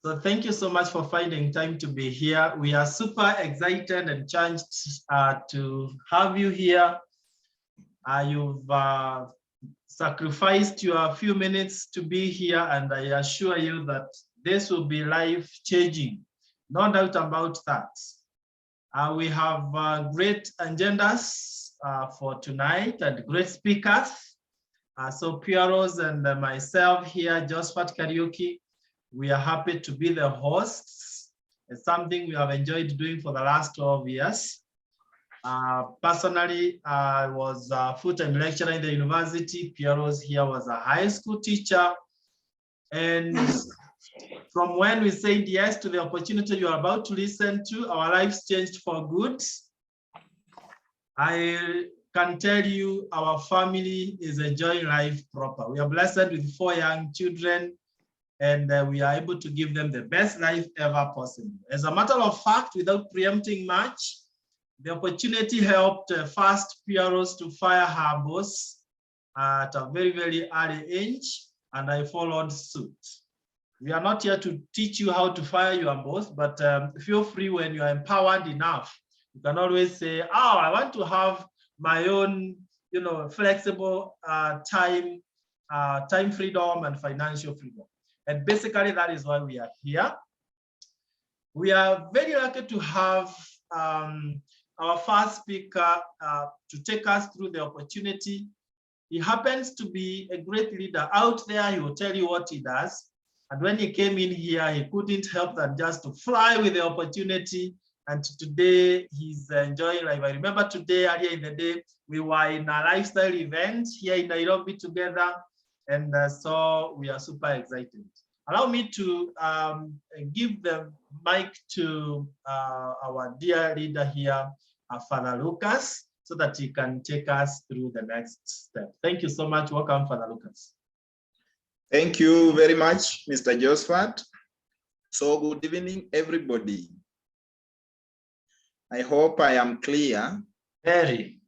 So thank you so much for finding time to be here. We are super excited and charged to have you here. You've sacrificed your few minutes to be here, and I assure you that this will be life-changing. No doubt about that. We have great agendas for tonight and great speakers. So Pieros and myself here, Josephat Kariuki, we are happy to be the hosts. It's something we have enjoyed doing for the last 12 years. Personally, I was a full-time lecturer in the university. Pieros here was a high school teacher. And from when we said yes to the opportunity you are about to listen to, our lives changed for good. I can tell you our family is enjoying life proper. We are blessed with 4 young children, and we are able to give them the best life ever possible. As a matter of fact, without preempting much, the opportunity helped first Pieros to fire her boss at a very, very early age, and I followed suit. We are not here to teach you how to fire your boss, but feel free when you are empowered enough. You can always say, oh, I want to have my own, flexible time freedom and financial freedom. And basically, that is why we are here. We are very lucky to have our first speaker to take us through the opportunity. He happens to be a great leader out there. He will tell you what he does. And when he came in here, he couldn't help than just to fly with the opportunity. And today he's enjoying life. I remember today, earlier in the day, we were in a lifestyle event here in Nairobi together. And so we are super excited. Allow me to give the mic to our dear leader here, Father Lucas, so that he can take us through the next step. Thank you so much. Welcome, Father Lucas. Thank you very much, Mr. Josephat. So good evening, everybody. I hope I am clear. Very.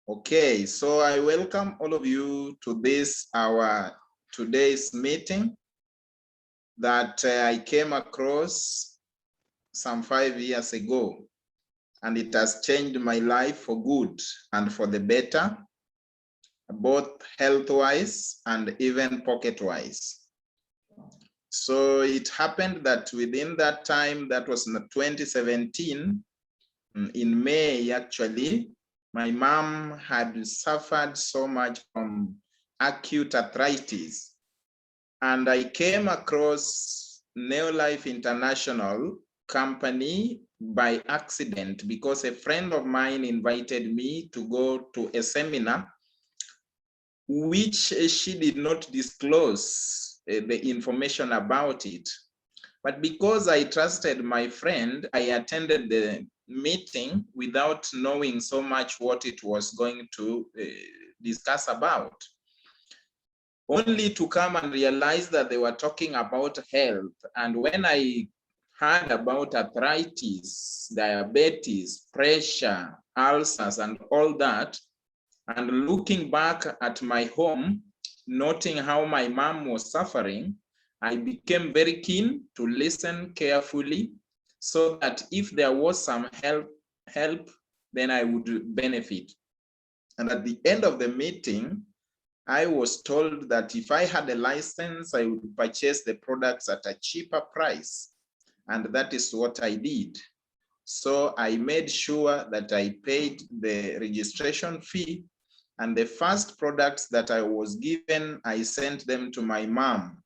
Okay, so I welcome all of you to this, our today's meeting that I came across some 5 years ago, and it has changed my life for good and for the better, both health-wise and even pocket-wise. So it happened that within that time, that was in 2017, in May actually, my mom had suffered so much from acute arthritis. And I came across Neolife International company by accident because a friend of mine invited me to go to a seminar which she did not disclose the information about it. But because I trusted my friend, I attended the meeting without knowing so much what it was going to discuss about, only to come and realize that they were talking about health. And when I heard about arthritis, diabetes, pressure, ulcers, and all that, and looking back at my home, noting how my mom was suffering, I became very keen to listen carefully so that if there was some help, then I would benefit. And at the end of the meeting, I was told that if I had a license, I would purchase the products at a cheaper price. And that is what I did. So I made sure that I paid the registration fee, and the first products that I was given, I sent them to my mom.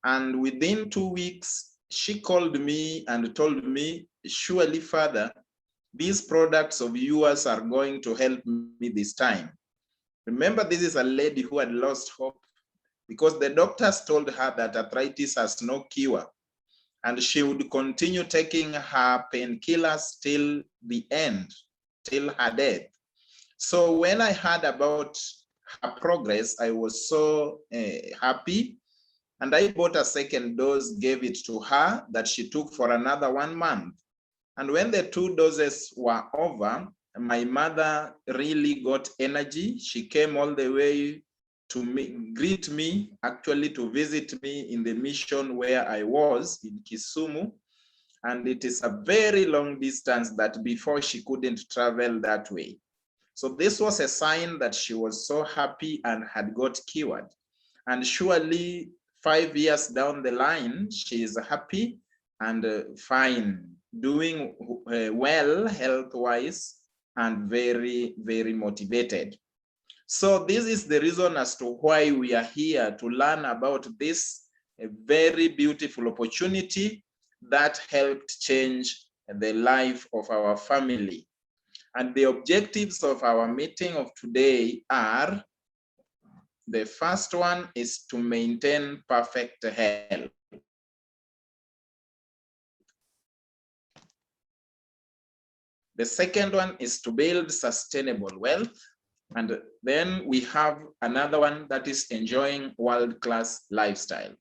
And within 2 weeks, she called me and told me, surely, Father, these products of yours are going to help me this time. Remember, this is a lady who had lost hope because the doctors told her that arthritis has no cure, and she would continue taking her painkillers till the end, till her death. So when I heard about her progress, I was so happy, and I bought a second dose, gave it to her that she took for another 1 month. And when the 2 doses were over, my mother really got energy. She came all the way greet me, actually to visit me in the mission where I was in Kisumu. And it is a very long distance that before she couldn't travel that way. So this was a sign that she was so happy and had got cured. And surely 5 years down the line, she is happy and fine, doing well health-wise and very, very motivated. So this is the reason as to why we are here, to learn about this very beautiful opportunity that helped change the life of our family. And the objectives of our meeting of today are, the first one is to maintain perfect health. The second one is to build sustainable wealth. And then we have another one that is enjoying world-class lifestyle.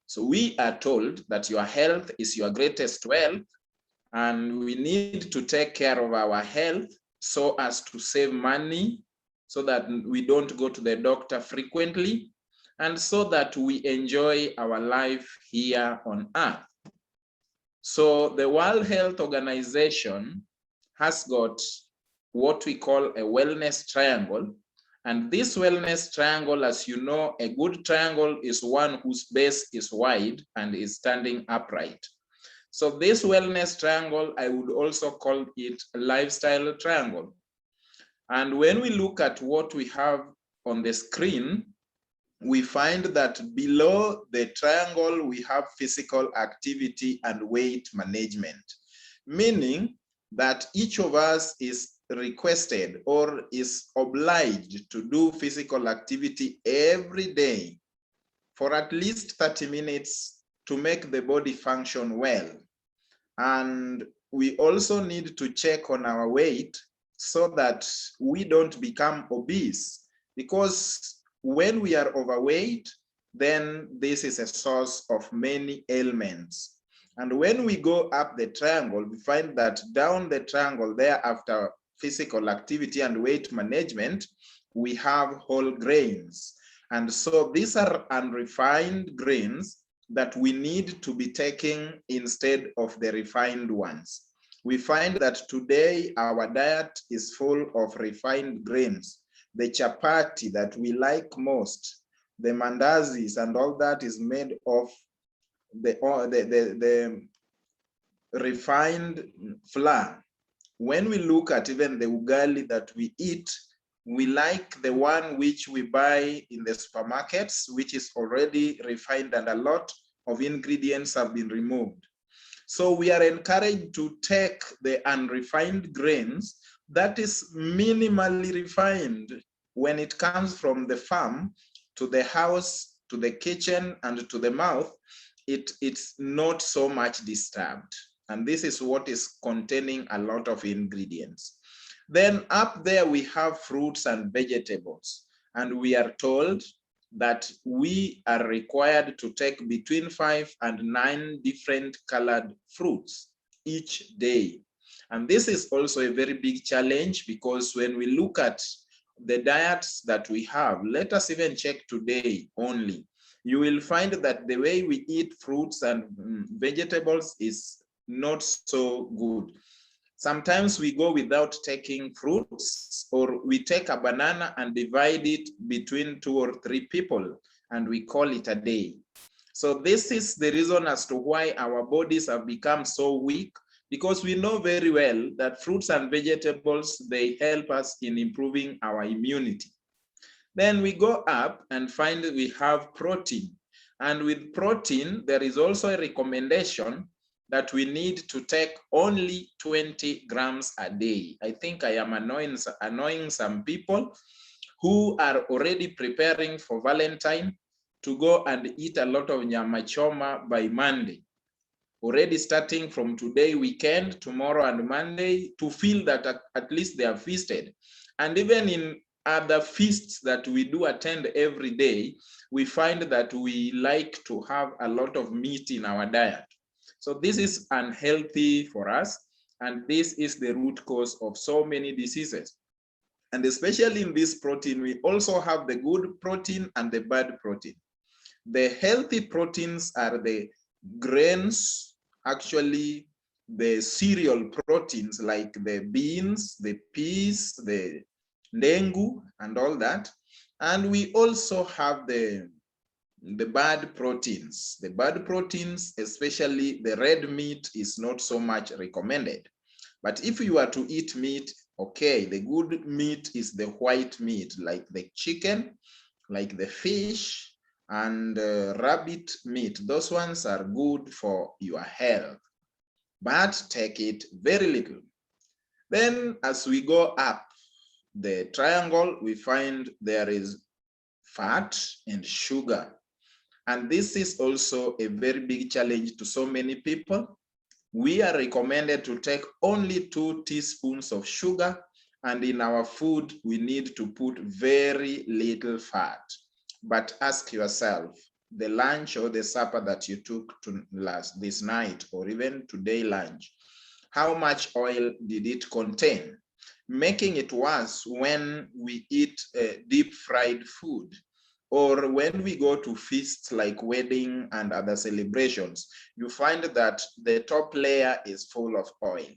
So we are told that your health is your greatest wealth, and we need to take care of our health so as to save money, so that we don't go to the doctor frequently, and so that we enjoy our life here on earth. So the World Health Organization has got what we call a wellness triangle. And this wellness triangle, as you know, a good triangle is one whose base is wide and is standing upright. So this wellness triangle, I would also call it a lifestyle triangle. And when we look at what we have on the screen, we find that below the triangle, we have physical activity and weight management, meaning that each of us is requested or is obliged to do physical activity every day for at least 30 minutes to make the body function well. And we also need to check on our weight so that we don't become obese, because when we are overweight, then this is a source of many ailments. And when we go up the triangle, we find that down the triangle there, after physical activity and weight management, we have whole grains. And so these are unrefined grains that we need to be taking instead of the refined ones. We find that today our diet is full of refined grains. The chapati that we like most, the mandazis and all that is made of the refined flour. When we look at even the ugali that we eat, we like the one which we buy in the supermarkets, which is already refined and a lot of ingredients have been removed. So we are encouraged to take the unrefined grains that is minimally refined when it comes from the farm to the house, to the kitchen, and to the mouth. It's not so much disturbed. And this is what is containing a lot of ingredients. Then up there we have fruits and vegetables. And we are told that we are required to take between 5 and 9 different colored fruits each day. And this is also a very big challenge, because when we look at the diets that we have, let us even check today only, you will find that the way we eat fruits and vegetables is not so good. Sometimes we go without taking fruits, or we take a banana and divide it between 2 or 3 people, and we call it a day. So this is the reason as to why our bodies have become so weak, because we know very well that fruits and vegetables, they help us in improving our immunity. Then we go up and find that we have protein. And with protein, there is also a recommendation that we need to take only 20 grams a day. I think I am annoying some people who are already preparing for Valentine to go and eat a lot of nyama choma by Monday. Already starting from today weekend, tomorrow and Monday, to feel that at least they have feasted. And even in other feasts that we do attend every day, we find that we like to have a lot of meat in our diet. So this is unhealthy for us, and this is the root cause of so many diseases. And especially in this protein, we also have the good protein and the bad protein. The healthy proteins are the grains, actually the cereal proteins like the beans, the peas, the ndengu, and all that. And we also have the bad proteins. The bad proteins, especially the red meat, is not so much recommended. But if you are to eat meat, okay, the good meat is the white meat, like the chicken, like the fish, and rabbit meat. Those ones are good for your health, but take it very little. Then as we go up the triangle, we find there is fat and sugar. And this is also a very big challenge to so many people. We are recommended to take only 2 teaspoons of sugar, and in our food, we need to put very little fat. But ask yourself, the lunch or the supper that you took this night, or even today lunch, how much oil did it contain? Making it worse when we eat deep fried food, or when we go to feasts like wedding and other celebrations, you find that the top layer is full of oil.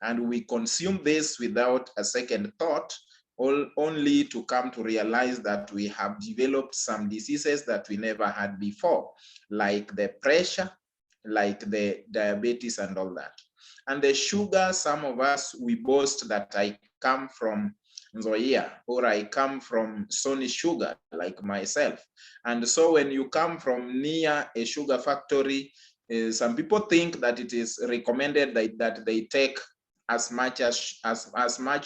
And we consume this without a second thought, only to come to realize that we have developed some diseases that we never had before, like the pressure, like the diabetes and all that. And the sugar, some of us, we boast that I come from Nzoia, or I come from Sony Sugar, like myself. And so when you come from near a sugar factory, some people think that it is recommended that they take as much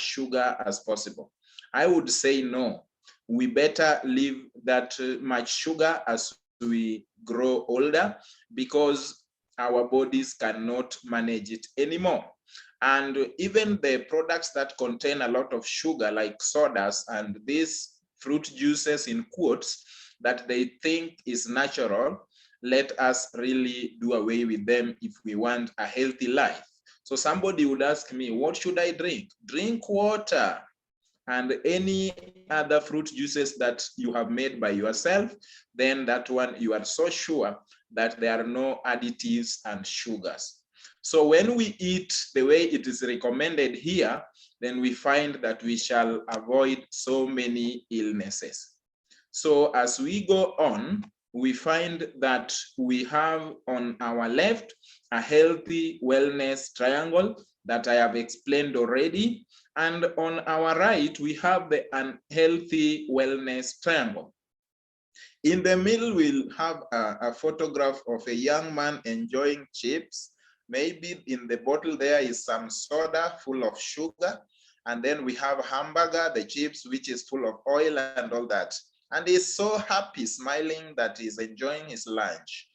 sugar as possible. I would say no. We better leave that much sugar as we grow older, because our bodies cannot manage it anymore. And even the products that contain a lot of sugar, like sodas and these fruit juices in quotes that they think is natural, let us really do away with them if we want a healthy life. So somebody would ask me, what should I drink? Drink water and any other fruit juices that you have made by yourself. Then that one, you are so sure that there are no additives and sugars. So when we eat the way it is recommended here, then we find that we shall avoid so many illnesses. So as we go on, we find that we have on our left a healthy wellness triangle that I have explained already. And on our right, we have the unhealthy wellness triangle. In the middle, we'll have a photograph of a young man enjoying chips. Maybe in the bottle there is some soda full of sugar. And then we have hamburger, the chips, which is full of oil and all that. And he's so happy, smiling, that he's enjoying his lunch.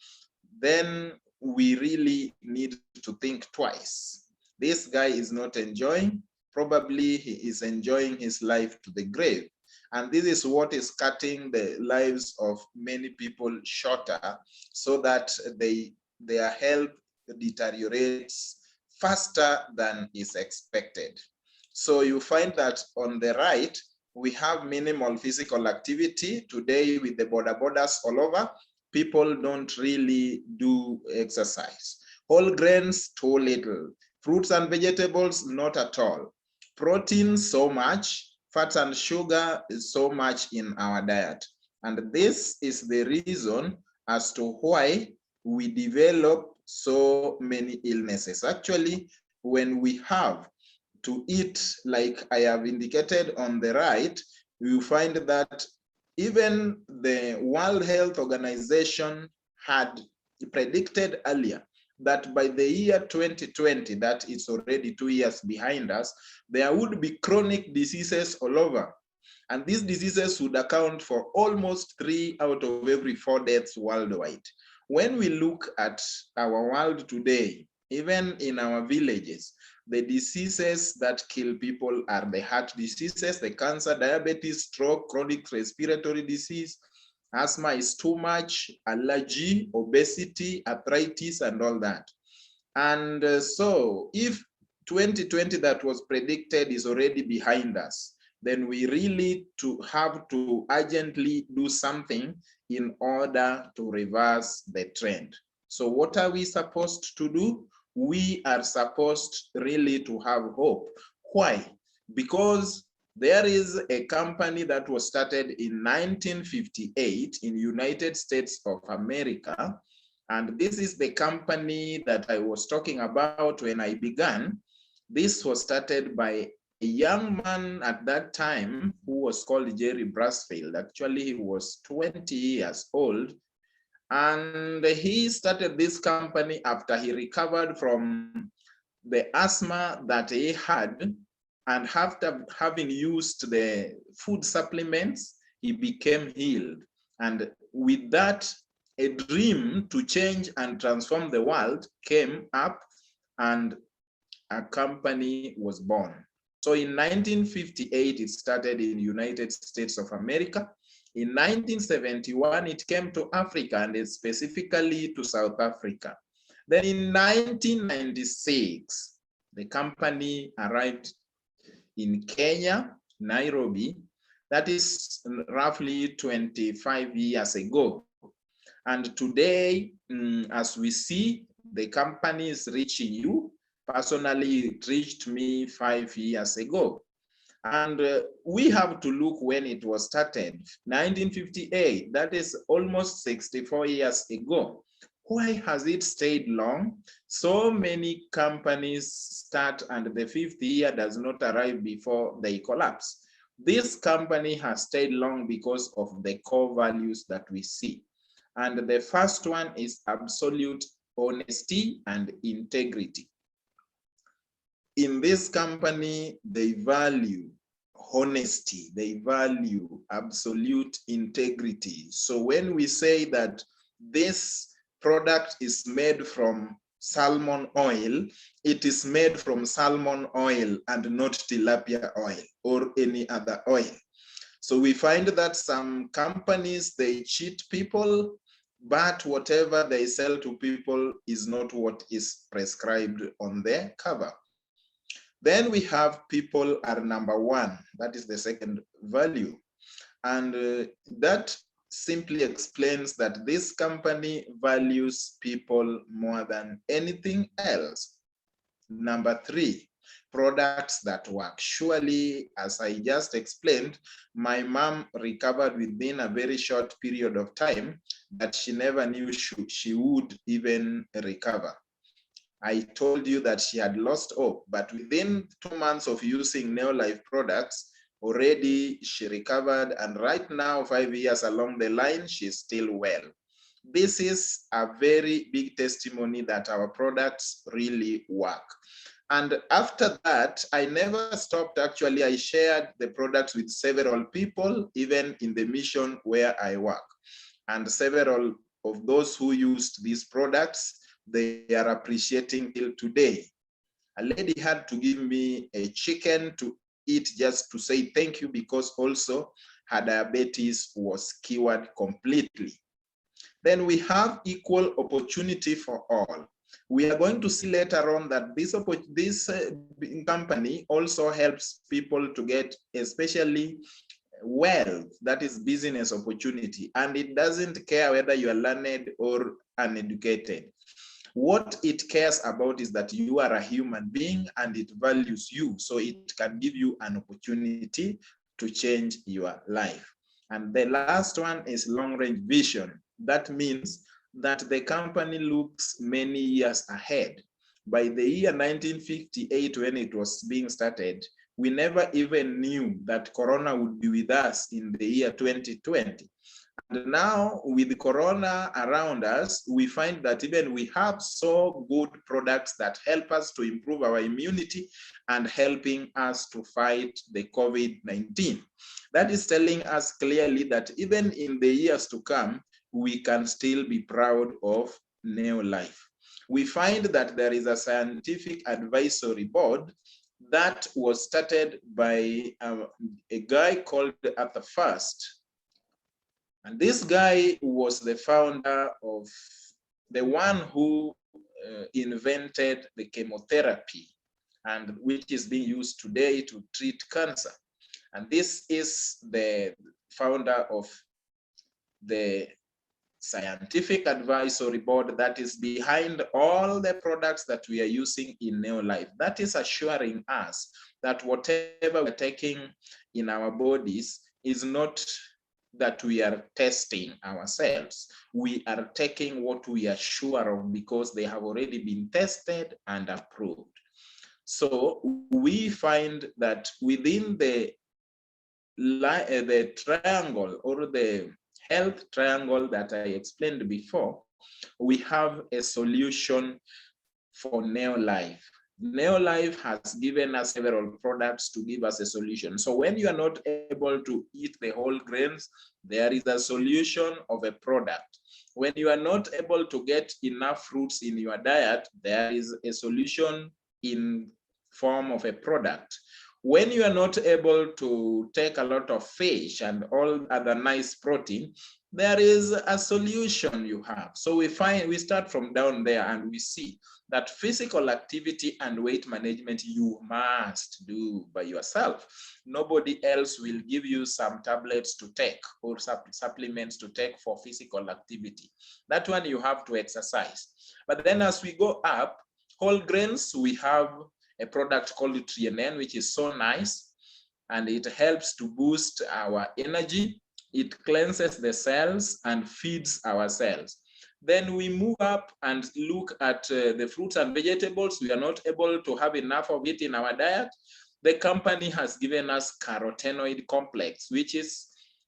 Then we really need to think twice. This guy is not enjoying. Probably he is enjoying his life to the grave. And this is what is cutting the lives of many people shorter, so that their health deteriorates faster than is expected. So you find that on the right, we have minimal physical activity. Today, with the border borders all over, people don't really do exercise. Whole grains, too little. Fruits and vegetables, not at all. Protein, so much. Fat and sugar is so much in our diet. And this is the reason as to why we develop so many illnesses. Actually, when we have to eat, like I have indicated on the right, you find that even the World Health Organization had predicted earlier that by the year 2020, that is already 2 years behind us, there would be chronic diseases all over. And these diseases would account for almost 3 out of every 4 deaths worldwide. When we look at our world today, even in our villages, the diseases that kill people are the heart diseases, the cancer, diabetes, stroke, chronic respiratory disease. Asthma is too much, allergy, obesity, arthritis, and all that. And so if 2020 that was predicted is already behind us, then we really have to urgently do something in order to reverse the trend. So what are we supposed to do? We are supposed really to have hope. Why? Because there is a company that was started in 1958 in United States of America. And this is the company that I was talking about when I began. This was started by a young man at that time who was called Jerry Brasfield. Actually, he was 20 years old. And he started this company after he recovered from the asthma that he had. And after having used the food supplements, he became healed. And with that, a dream to change and transform the world came up, and a company was born. So in 1958, it started in the United States of America. In 1971, it came to Africa, and specifically to South Africa. Then in 1996, the company arrived in Kenya, Nairobi. That is roughly 25 years ago. And today, as we see, the company is reaching you. Personally, it reached me 5 years ago. And we have to look when it was started, 1958, that is almost 64 years ago. Why has it stayed long? So many companies start and the 5th year does not arrive before they collapse. This company has stayed long because of the core values that we see. And the first one is absolute honesty and integrity. In this company, they value honesty, they value absolute integrity. So when we say that this product is made from salmon oil, it is made from salmon oil and not tilapia oil or any other oil. So we find that some companies, they cheat people, but whatever they sell to people is not what is prescribed on their cover. Then we have people are number one. That is the second value. And that simply explains that this company values people more than anything else. Number three, products that work. Surely, as I just explained, my mom recovered within a very short period of time that she never knew she would even recover. I told you that she had lost hope, but within 2 months of using Neolife products, already she recovered, and right now, 5 years along the line, she's still well. This is a very big testimony that our products really work. And after that, I never stopped. Actually, I shared the products with several people, even in the mission where I work. And several of those who used these products, they are appreciating till today. A lady had to give me a chicken to eat just to say thank you, because also her diabetes was cured completely. Then we have equal opportunity for all. We are going to see later on that this company also helps people to get especially wealth, that is business opportunity, and it doesn't care whether you are learned or uneducated. What it cares about is that you are a human being and it values you, so it can give you an opportunity to change your life. And the last one is long-range vision. That means that the company looks many years ahead. By the year 1958, when it was being started, we never even knew that Corona would be with us in the year 2020. And now with Corona around us, we find that even we have so good products that help us to improve our immunity and helping us to fight the COVID-19. That is telling us clearly that even in the years to come, we can still be proud of Neolife. We find that there is a scientific advisory board that was started by a guy called Arthur First. And this guy was the founder of the one who invented the chemotherapy, and which is being used today to treat cancer. And this is the founder of the scientific advisory board that is behind all the products that we are using in Neolife. That is assuring us that whatever we're taking in our bodies is not that we are testing ourselves. We are taking what we are sure of because they have already been tested and approved. So we find that within the triangle or the health triangle that I explained before, we have a solution for Neolife. Neolife has given us several products to give us a solution. So when you are not able to eat the whole grains, there is a solution of a product. When you are not able to get enough fruits in your diet, there is a solution in form of a product. When you are not able to take a lot of fish and all other nice protein, there is a solution you have. So we start from down there and we see that physical activity and weight management you must do by yourself. Nobody else will give you some tablets to take or supplements to take for physical activity. That one you have to exercise. But then as we go up, whole grains, we have a product called TNN, which is so nice, and it helps to boost our energy. It cleanses the cells and feeds our cells. Then we move up and look at the fruits and vegetables. We are not able to have enough of it in our diet. The company has given us carotenoid complex, which is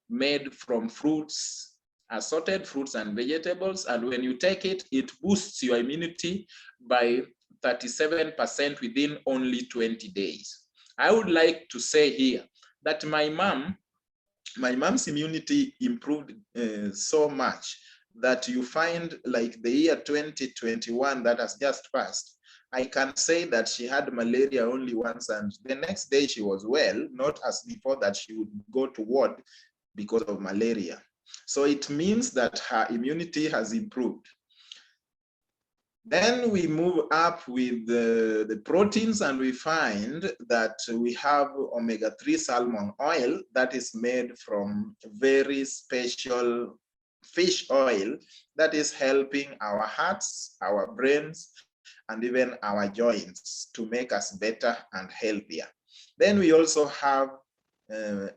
made from fruits, assorted fruits and vegetables. And when you take it, it boosts your immunity by 37% within only 20 days. I would like to say here that my mom's immunity improved so much that you find, like the year 2021 that has just passed, I can say that she had malaria only once, and the next day she was well, not as before that she would go to ward because of malaria. So it means that her immunity has improved. Then we move up with the proteins, and we find that we have omega-3 salmon oil that is made from very special fish oil that is helping our hearts, our brains, and even our joints to make us better and healthier. Then we also have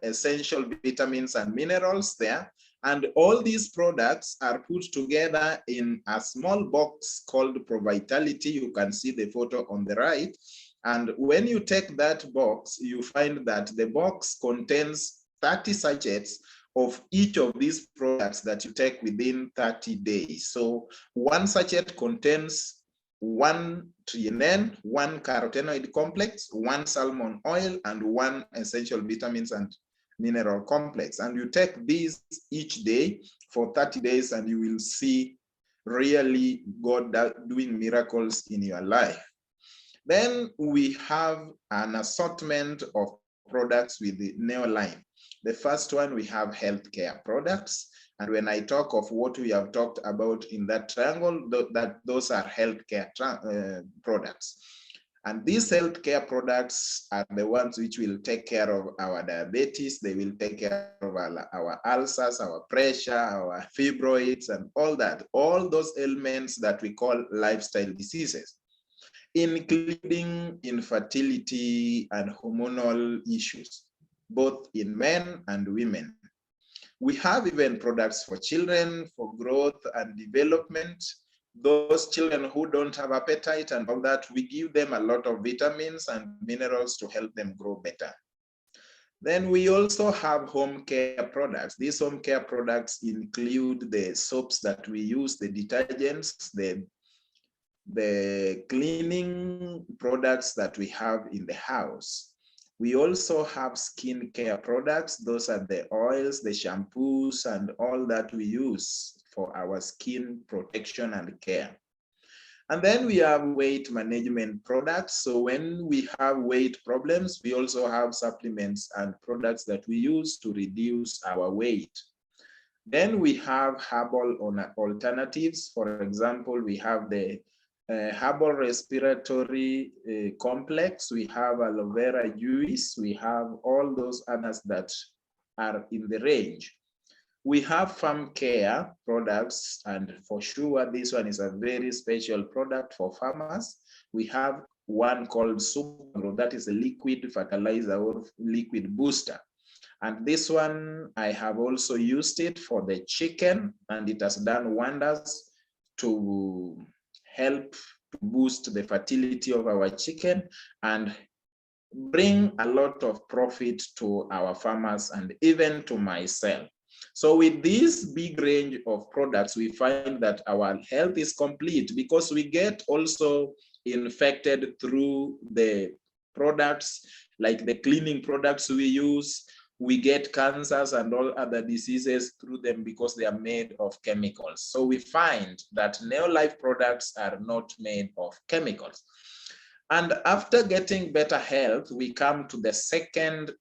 essential vitamins and minerals there. And all these products are put together in a small box called ProVitality. You can see the photo on the right. And when you take that box, you find that the box contains 30 sachets of each of these products that you take within 30 days. So one sachet contains 1 TNN, 1 carotenoid complex, 1 salmon oil, and 1 essential vitamins and mineral complex. And you take these each day for 30 days and you will see really God doing miracles in your life. Then we have an assortment of products with the Neoline. The first one, we have healthcare products. And when I talk of what we have talked about in that triangle, those are healthcare products. And these healthcare products are the ones which will take care of our diabetes. They will take care of our ulcers, our pressure, our fibroids, and all that. All those ailments that we call lifestyle diseases, including infertility and hormonal issues, both in men and women. We have even products for children, for growth and development. Those children who don't have appetite and all that, we give them a lot of vitamins and minerals to help them grow better. Then we also have home care products. These home care products include the soaps that we use, the detergents, the cleaning products that we have in the house. We also have skin care products. Those are the oils, the shampoos, and all that we use for our skin protection and care. And then we have weight management products. So when we have weight problems, we also have supplements and products that we use to reduce our weight. Then we have herbal alternatives. For example, we have the herbal respiratory complex, we have aloe vera juice, we have all those others that are in the range. We have farm care products, and for sure, this one is a very special product for farmers. We have one called Supergrow, that is a liquid fertilizer or liquid booster. And this one, I have also used it for the chicken, and it has done wonders to help to boost the fertility of our chicken and bring a lot of profit to our farmers and even to myself. So with this big range of products, we find that our health is complete because we get also infected through the products, like the cleaning products we use. We get cancers and all other diseases through them because they are made of chemicals. So we find that Neolife products are not made of chemicals. And after getting better health, we come to the second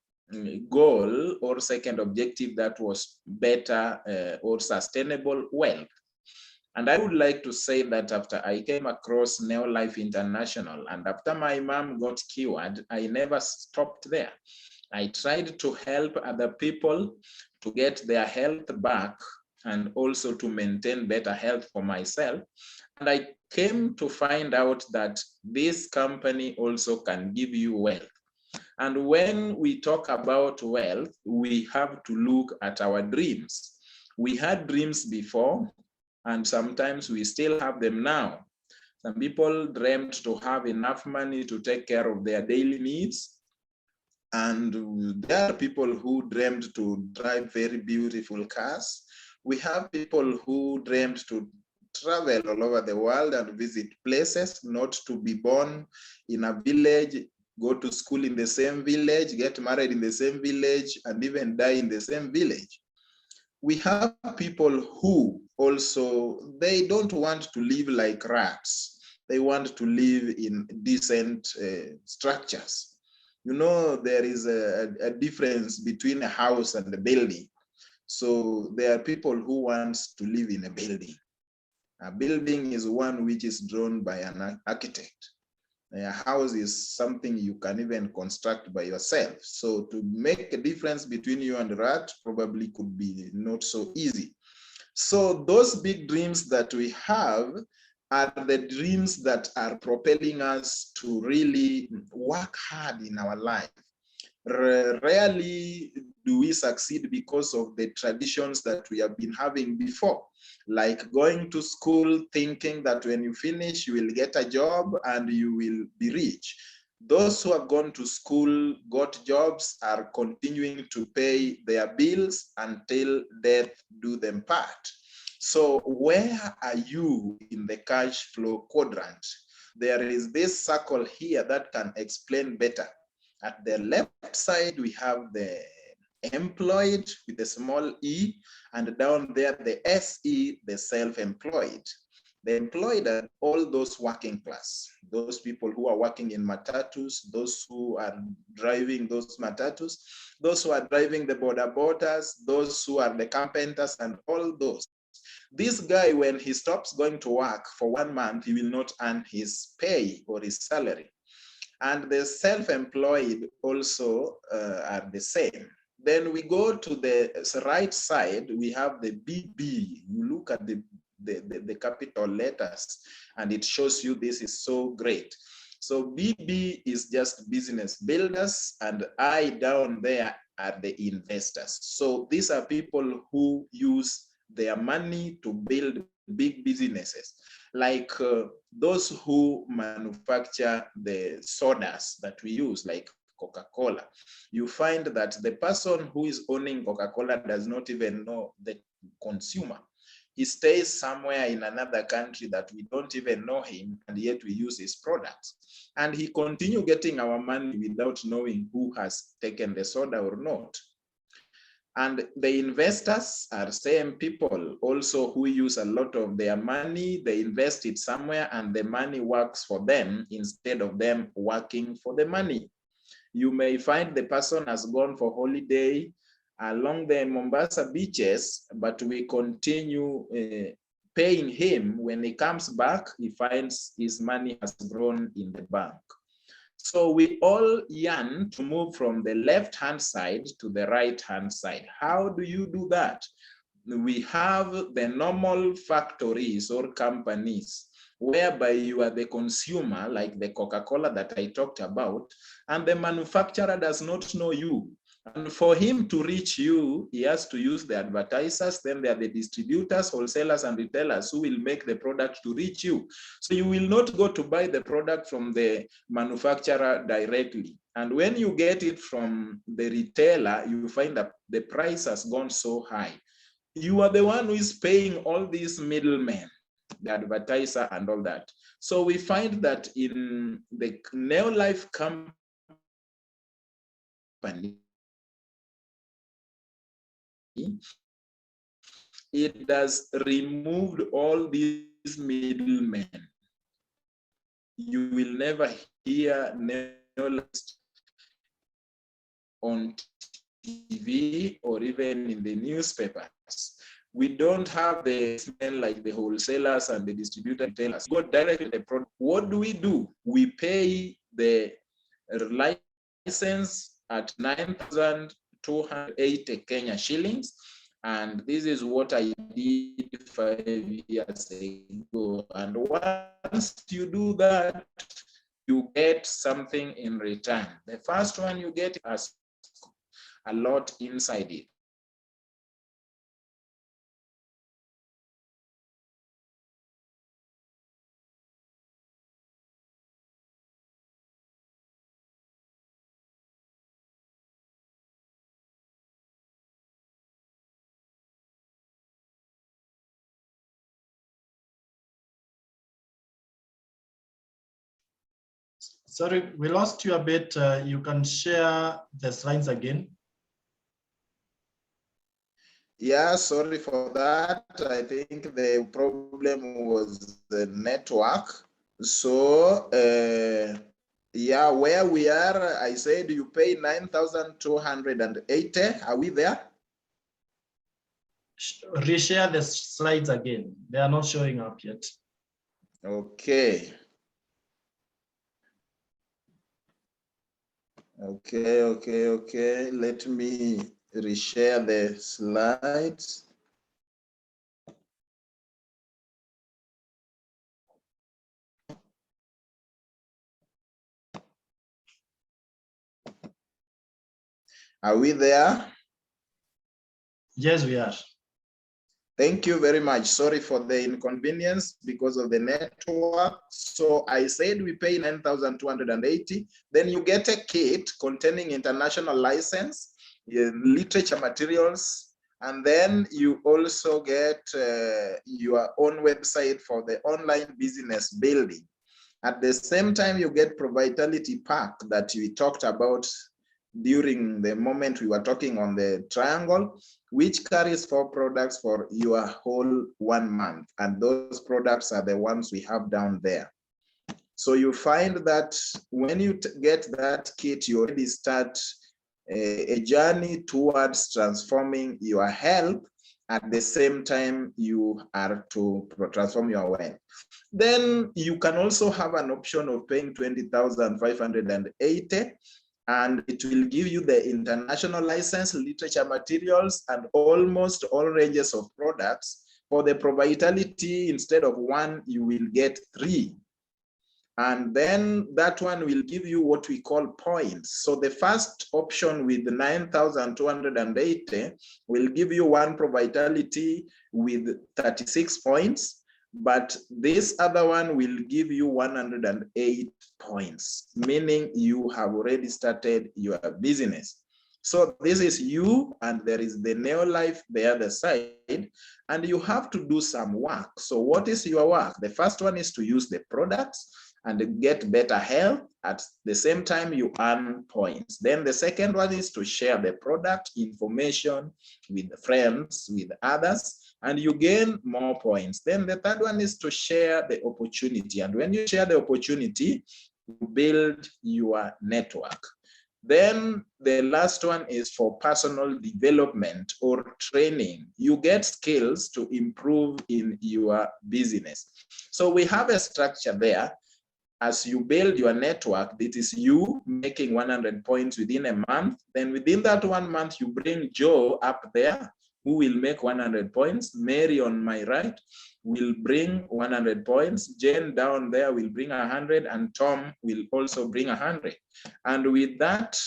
goal or second objective, that was better or sustainable wealth. And I would like to say that after I came across Neolife International and after my mom got cured, I never stopped there. I tried to help other people to get their health back and also to maintain better health for myself. And I came to find out that this company also can give you wealth. And when we talk about wealth, we have to look at our dreams. We had dreams before, and sometimes we still have them now. Some people dreamed to have enough money to take care of their daily needs. And there are people who dreamed to drive very beautiful cars. We have people who dreamed to travel all over the world and visit places, not to be born in a village, go to school in the same village, get married in the same village, and even die in the same village. We have people who also, they don't want to live like rats. They want to live in decent structures. You know, there is a difference between a house and a building. So there are people who want to live in a building. A building is one which is drawn by an architect. A house is something you can even construct by yourself. So to make a difference between you and a rat probably could be not so easy. So those big dreams that we have are the dreams that are propelling us to really work hard in our life. Rarely do we succeed because of the traditions that we have been having before, like going to school thinking that when you finish, you will get a job and you will be rich. Those who have gone to school, got jobs, are continuing to pay their bills until death do them part. So where are you in the cash flow quadrant? There is this circle here that can explain better. At the left side, we have the employed with a small e, and down there, the SE, the self-employed. The employed are all those working class, those people who are working in matatus, those who are driving those matatus, those who are driving the border borders, those who are the carpenters, and all those. This guy, when he stops going to work for 1 month, he will not earn his pay or his salary. And the self-employed also are the same. Then we go to the right side, we have the BB. You look at the capital letters and it shows you this is so great. So BB is just business builders, and I down there are the investors. So these are people who use their money to build big businesses, like those who manufacture the sodas that we use, like Coca-Cola. You find that the person who is owning Coca-Cola does not even know the consumer. He stays somewhere in another country that we don't even know him, and yet we use his products. And he continues getting our money without knowing who has taken the soda or not. And the investors are same people also who use a lot of their money. They invest it somewhere and the money works for them instead of them working for the money. You may find the person has gone for holiday along the Mombasa beaches, but we continue paying him, when he comes back, he finds his money has grown in the bank. So we all yearn to move from the left-hand side to the right-hand side. How do you do that? We have the normal factories or companies whereby you are the consumer, like the Coca-Cola that I talked about, and the manufacturer does not know you. And for him to reach you, he has to use the advertisers. Then there are the distributors, wholesalers, and retailers who will make the product to reach you. So you will not go to buy the product from the manufacturer directly. And when you get it from the retailer, you find that the price has gone so high. You are the one who is paying all these middlemen, the advertiser and all that. So we find that in the Neolife company, it has removed all these middlemen. You will never hear Neolife on TV or even in the newspapers. We don't have the men like the wholesalers and the distributor retailers. Go directly to the product. What do? We pay the license at 9,280 Kenya shillings. And this is what I did 5 years ago. And once you do that, you get something in return. The first one you get has a lot inside it. Sorry, we lost you a bit. You can share the slides again. Yeah, sorry for that. I think the problem was the network. So, yeah, where we are, I said you pay 9,280. Are we there? Reshare the slides again. They are not showing up yet. Okay. Okay. Let me reshare the slides. Are we there? Yes, we are. Thank you very much. Sorry for the inconvenience because of the network. So I said we pay 9,280. Then you get a kit containing international license, literature materials, and then you also get your own website for the online business building. At the same time, you get Provitality Pack that we talked about during the moment we were talking on the triangle, which carries 4 products for your whole 1 month. And those products are the ones we have down there. So you find that when you get that kit, you already start a journey towards transforming your health. At the same time, you are to transform your wealth. Then you can also have an option of paying 20,580. And it will give you the international license, literature materials, and almost all ranges of products. For the Provitality, instead of 1, you will get 3. And then that one will give you what we call points. So the first option with 9,280 will give you 1 Provitality with 36 points. But this other one will give you 108 points, meaning you have already started your business. So this is you, and there is the Neolife the other side, and you have to do some work. So what is your work? The first one is to use the products and get better health. At the same time, you earn points. Then the second one is to share the product information with friends, with others, and you gain more points. Then the third one is to share the opportunity. And when you share the opportunity, you build your network. Then the last one is for personal development or training. You get skills to improve in your business. So we have a structure there. As you build your network, it is you making 100 points within a month. Then within that 1 month, you bring Joe up there, who will make 100 points. Mary on my right will bring 100 points. Jane down there will bring 100, and Tom will also bring 100. And with that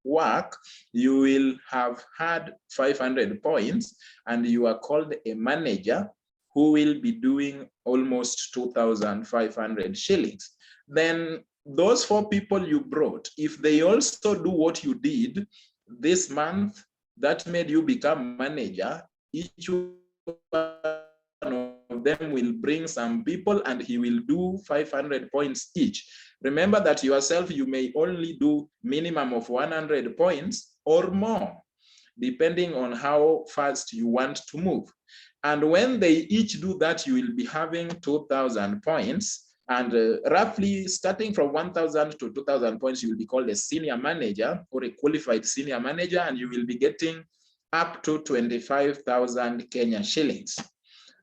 work, you will have had 500 points, and you are called a manager who will be doing almost 2,500 shillings. Then those 4 people you brought, if they also do what you did this month, that made you become manager, each one of them will bring some people and he will do 500 points each. Remember that yourself, you may only do minimum of 100 points or more, depending on how fast you want to move. And when they each do that, you will be having 2,000 points. And roughly starting from 1,000 to 2,000 points, you will be called a senior manager or a qualified senior manager, and you will be getting up to 25,000 Kenya shillings.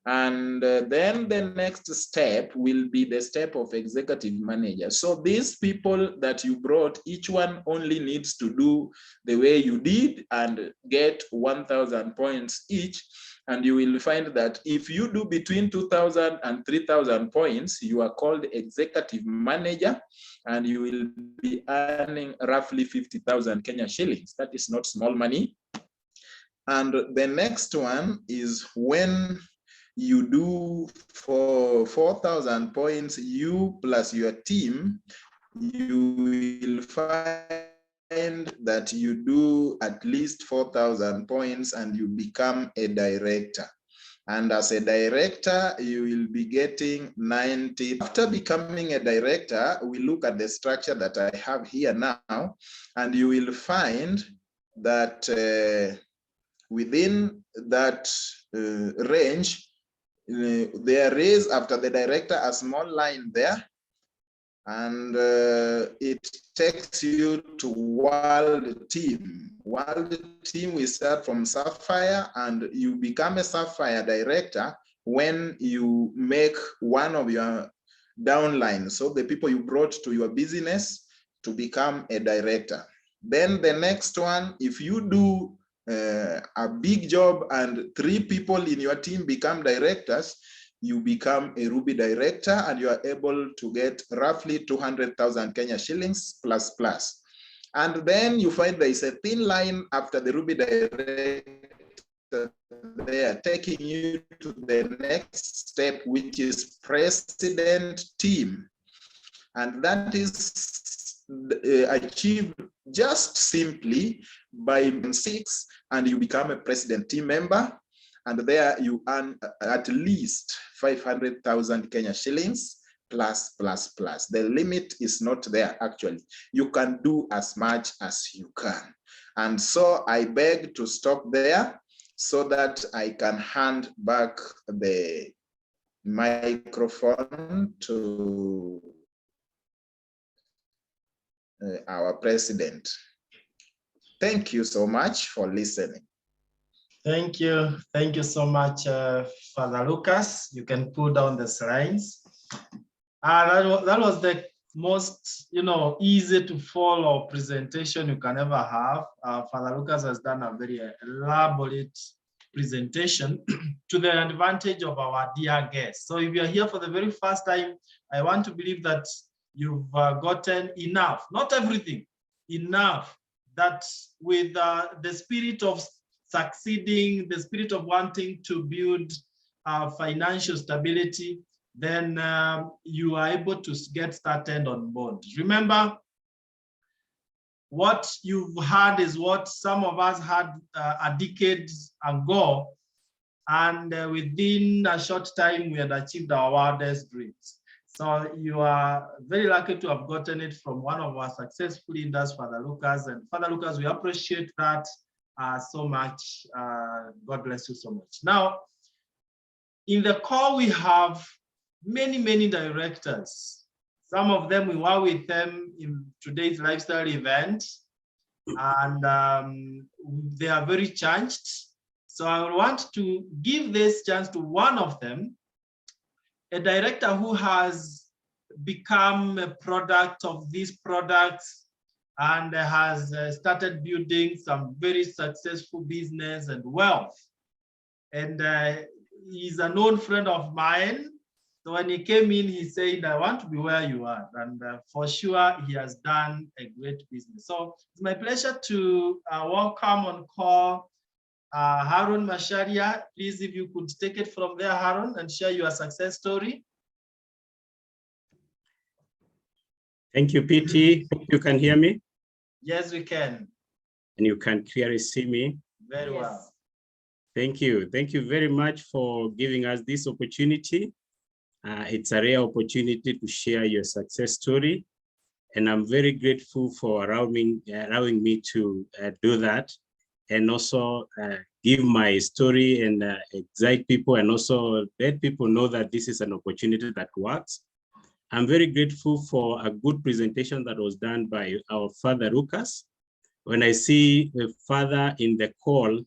And then the next step will be the step of executive manager. So these people that you brought, each one only needs to do the way you did and get 1,000 points each. And you will find that if you do between 2,000 and 3,000 points, you are called executive manager, and you will be earning roughly 50,000 Kenya shillings. That is not small money. And the next one is when you do for 4,000 points, you plus your team, you will find that you do at least 4,000 points and you become a director. And as a director, you will be getting 90. After becoming a director, we look at the structure that I have here now, and you will find that within that range, there is, after the director, a small line there, and it takes you to world team. World team, we start from Sapphire, and you become a Sapphire director when you make one of your downlines, so the people you brought to your business, to become a director. Then the next one, if you do a big job and 3 people in your team become directors, you become a Ruby director, and you are able to get roughly 200,000 Kenya shillings plus. And then you find there is a thin line after the Ruby director. They are taking you to the next step, which is president team. And that is achieved just simply by 6, and you become a president team member, and there you earn at least 500,000 Kenya shillings plus. The limit is not there, actually. You can do as much as you can. And so I beg to stop there so that I can hand back the microphone to our president. Thank you so much for listening. Thank you so much, Father Lucas. You can pull down the slides. That was the most, easy to follow presentation you can ever have. Father Lucas has done a very elaborate presentation to the advantage of our dear guests. So if you're here for the very first time, I want to believe that you've gotten enough, not everything, enough, that with the spirit of succeeding, the spirit of wanting to build financial stability, then you are able to get started on board. Remember, what you've had is what some of us had a decade ago, and within a short time, we had achieved our wildest dreams. So you are very lucky to have gotten it from one of our successful leaders, Father Lucas. And Father Lucas, we appreciate that so much. God bless you so much. Now, in the call, we have many directors. Some of them, we were with them in today's lifestyle event. and they are very changed. So I want to give this chance to one of them, a director who has become a product of these products and has started building some very successful business and wealth. And he's a known friend of mine. So when he came in, he said, I want to be where you are. And for sure, he has done a great business. So it's my pleasure to welcome on call Harun MACHARIA. Please, if you could take it from there, Harun, and share your success story. Thank you, PT. Hope you can hear me. Yes, we can. And you can clearly see me. Very well. Thank you. Thank you very much for giving us this opportunity. It's a rare opportunity to share your success story. And I'm very grateful for allowing me to do that, and also give my story and excite people, and also let people know that this is an opportunity that works. I'm very grateful for a good presentation that was done by our Father Lucas. When I see the Father in the call,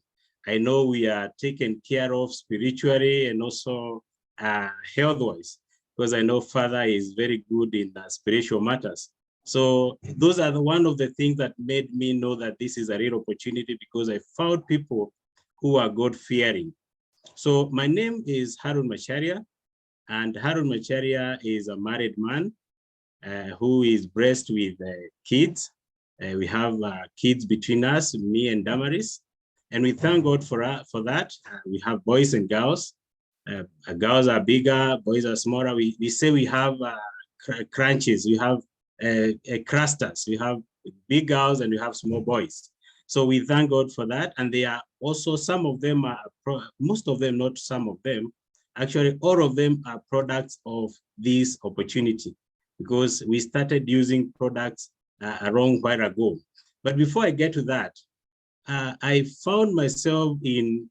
I know we are taken care of spiritually and also health-wise, because I know Father is very good in spiritual matters. So those are one of the things that made me know that this is a real opportunity, because I found people who are God-fearing. So my name is Harun MACHARIA, and Harun MACHARIA is a married man who is blessed with kids. We have kids between us, me and Damaris, and we thank God for that. We have boys and girls. Girls are bigger, boys are smaller. We say we have crunches, we have clusters, we have big girls and we have small boys. So we thank God for that. And they are also, some of them are, most of them, not some of them, actually all of them are products of this opportunity, because we started using products a long while ago. But before I get to that, I found myself in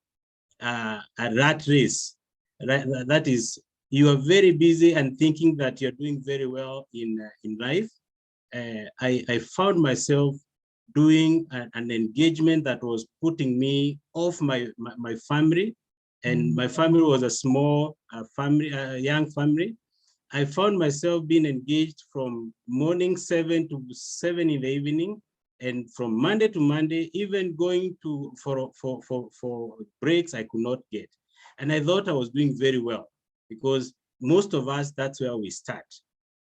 a rat race. That is, you are very busy and thinking that you're doing very well in life. I found myself doing an engagement that was putting me off my family, and my family was a small family, young family. I found myself being engaged from morning 7 to 7 in the evening, and from Monday to Monday, even going to for breaks I could not get. And I thought I was doing very well, because most of us, that's where we start.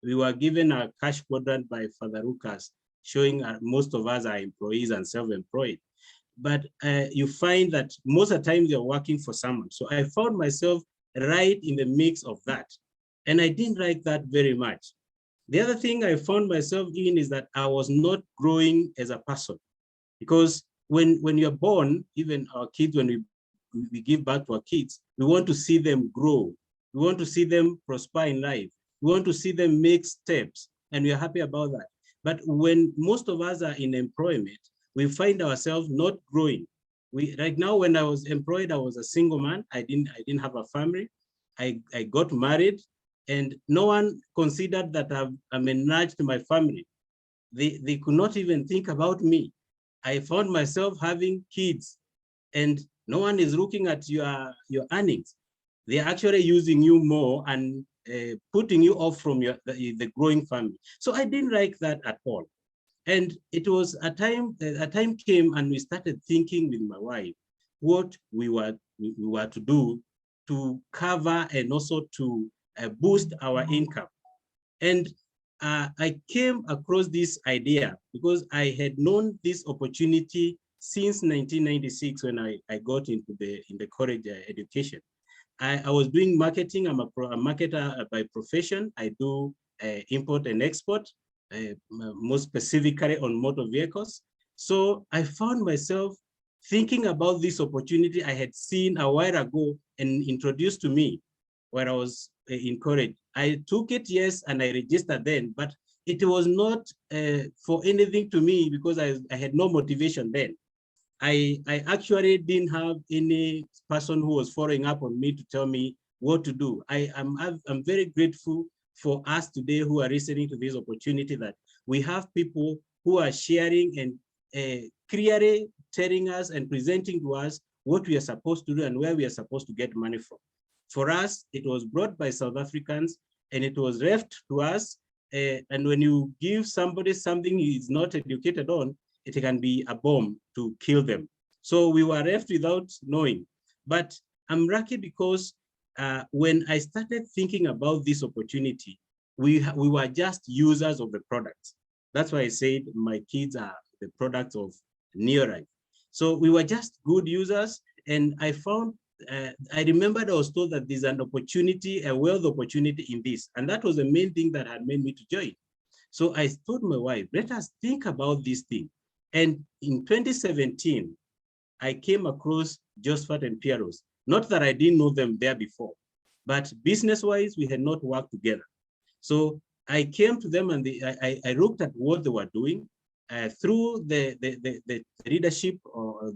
We were given a cash quadrant by Father Lucas, showing most of us are employees and self-employed. But you find that most of the time you're working for someone. So I found myself right in the mix of that. And I didn't like that very much. The other thing I found myself in is that I was not growing as a person. Because when you're born, even our kids, when we give back to our kids, we want to see them grow. We want to see them prosper in life. We want to see them make steps, and we are happy about that. But when most of us are in employment, we find ourselves not growing. Right now, when I was employed, I was a single man. I didn't have a family. I got married, and no one considered that I managed my family. They could not even think about me. I found myself having kids, and no one is looking at your earnings. They're actually using you more and putting you off from the growing family. So I didn't like that at all. And it was a time came and we started thinking with my wife what we were to do to cover and also to boost our income. And I came across this idea because I had known this opportunity since 1996 when I got into the college education. I was doing marketing. I'm a marketer by profession. I do import and export, more specifically on motor vehicles. So I found myself thinking about this opportunity I had seen a while ago and introduced to me when I was in college. I took it, yes, and I registered then, but it was not for anything to me because I had no motivation then. I actually didn't have any person who was following up on me to tell me what to do. I'm very grateful for us today who are listening to this opportunity that we have people who are sharing and clearly telling us and presenting to us what we are supposed to do and where we are supposed to get money from. For us, it was brought by South Africans and it was left to us. And when you give somebody something he is not educated on, it can be a bomb to kill them. So we were left without knowing. But I'm lucky because when I started thinking about this opportunity, we were just users of the product. That's why I said my kids are the products of Neolife. So we were just good users, and I found, I remembered I was told that there's an opportunity, a wealth opportunity in this, and that was the main thing that had made me to join. So I told my wife, let us think about this thing. And in 2017, I came across Josephat and Pieros. Not that I didn't know them there before, but business-wise, we had not worked together. So I came to them and I looked at what they were doing. Through the leadership,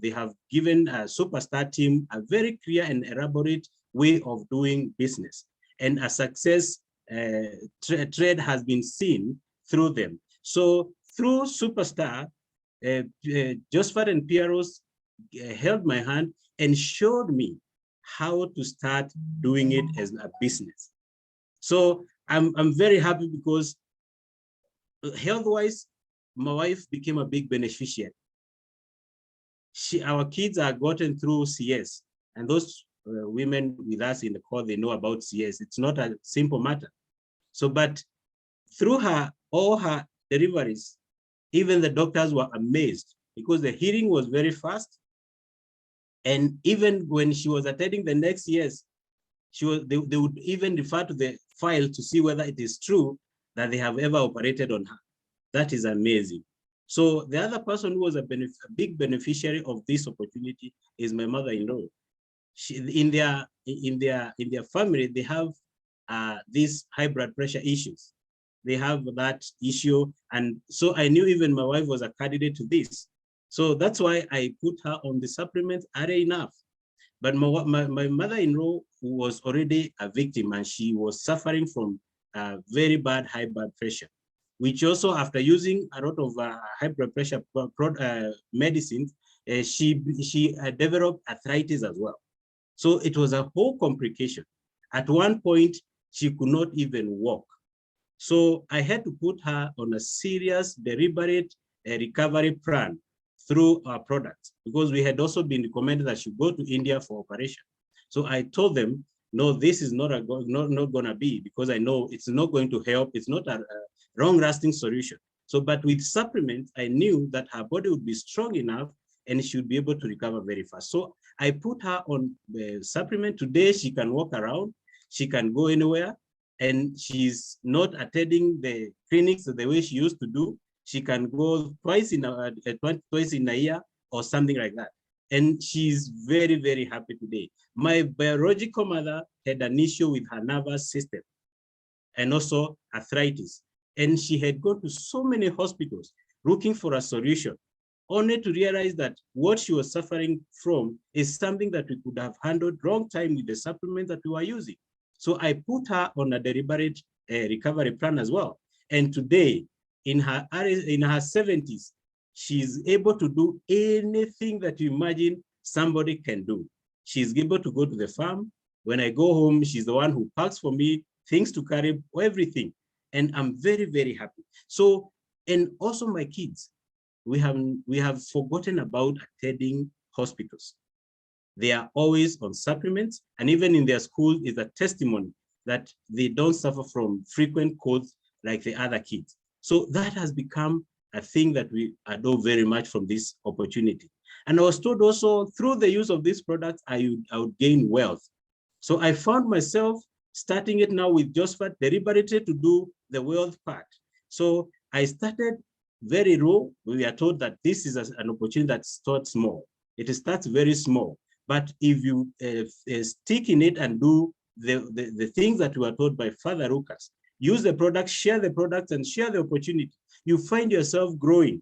they have given a superstar team a very clear and elaborate way of doing business. And a success trade has been seen through them. So through Superstar, Josephat and Pieros held my hand and showed me how to start doing it as a business. So I'm very happy because health-wise, my wife became a big beneficiary. Our kids are gotten through CS, and those women with us in the call, they know about CS. It's not a simple matter. So, but through all her deliveries, even the doctors were amazed because the healing was very fast. And even when she was attending the next years, they would even refer to the file to see whether it is true that they have ever operated on her. That is amazing. So the other person who was a big beneficiary of this opportunity is my mother-in-law. In their family, they have these high blood pressure issues. They have that issue, and so I knew even my wife was a candidate to this. So that's why I put her on the supplement early enough. But my mother-in-law was already a victim, and she was suffering from very bad high blood pressure, which also, after using a lot of high blood pressure medicines, she developed arthritis as well. So it was a whole complication. At one point, she could not even walk. So I had to put her on a serious, deliberate recovery plan through our products, because we had also been recommended that she go to India for operation. So I told them, no, this is not going to be, because I know it's not going to help. It's not a long-lasting solution. So, but with supplements, I knew that her body would be strong enough and she would be able to recover very fast. So I put her on the supplement. Today, she can walk around, she can go anywhere, and she's not attending the clinics the way she used to do. She can go twice in a year or something like that. And she's very, very happy today. My biological mother had an issue with her nervous system and also arthritis. And she had gone to so many hospitals looking for a solution, only to realize that what she was suffering from is something that we could have handled long time with the supplements that we were using. So I put her on a deliberate recovery plan as well. And today, in her 70s, she's able to do anything that you imagine somebody can do. She's able to go to the farm. When I go home, she's the one who packs for me, things to carry, everything. And I'm very, very happy. So, and also my kids, we have forgotten about attending hospitals. They are always on supplements, and even in their school is a testimony that they don't suffer from frequent colds like the other kids. So that has become a thing that we adore very much from this opportunity. And I was told also through the use of these products, I would gain wealth. So I found myself starting it now with Josephat deliberately to do the wealth part. So I started very low. We are told that this is an opportunity that starts small. It starts very small. But if you stick in it and do the things that we were told by Father Lucas, use the product, share the products, and share the opportunity, you find yourself growing.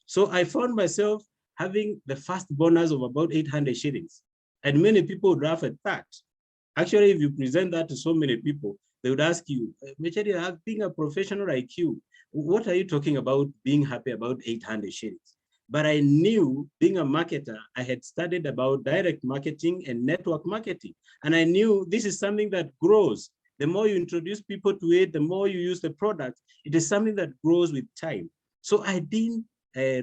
So I found myself having the first bonus of about 800 shillings. And many people would laugh at that. Actually, if you present that to so many people, they would ask you, MACHARIA, being a professional like you, what are you talking about being happy about 800 shillings? But I knew, being a marketer, I had studied about direct marketing and network marketing. And I knew this is something that grows. The more you introduce people to it, the more you use the product, it is something that grows with time. So I didn't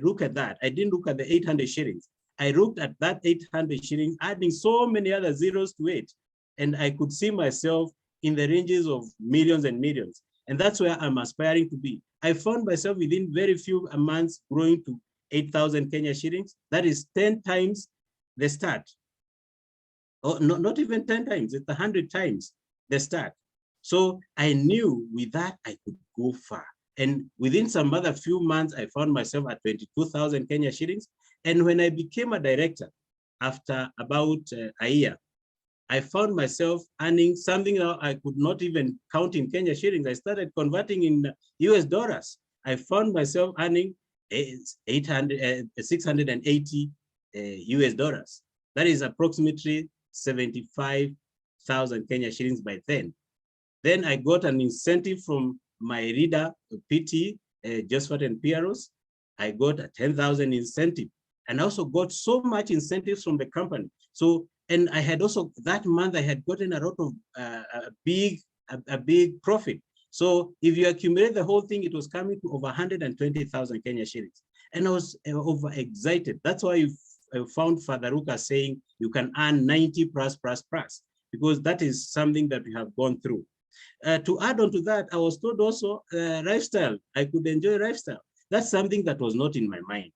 look at that. I didn't look at the 800 shillings. I looked at that 800 shillings, adding so many other zeros to it. And I could see myself in the ranges of millions and millions. And that's where I'm aspiring to be. I found myself within very few months growing to 8,000 Kenya shillings. That is 10 times the start. Or not even 10 times, it's 100 times the start. So I knew with that I could go far. And within some other few months, I found myself at 22,000 Kenya shillings. And when I became a director, after about a year, I found myself earning something that I could not even count in Kenya shillings. I started converting in US dollars. I found myself earning 680 US dollars. That is approximately 75,000 Kenya shillings by then. Then I got an incentive from my leader, PT, Josephat and Pieros. I got a 10,000 incentive, and I also got so much incentives from the company. So, and I had also, that month I had gotten a lot of a big profit. So if you accumulate the whole thing, it was coming to over 120,000 Kenya shillings. And I was over excited. That's why you found Father Lucas saying you can earn 90 plus, because that is something that we have gone through. To add on to that, I was told also lifestyle. I could enjoy lifestyle. That's something that was not in my mind.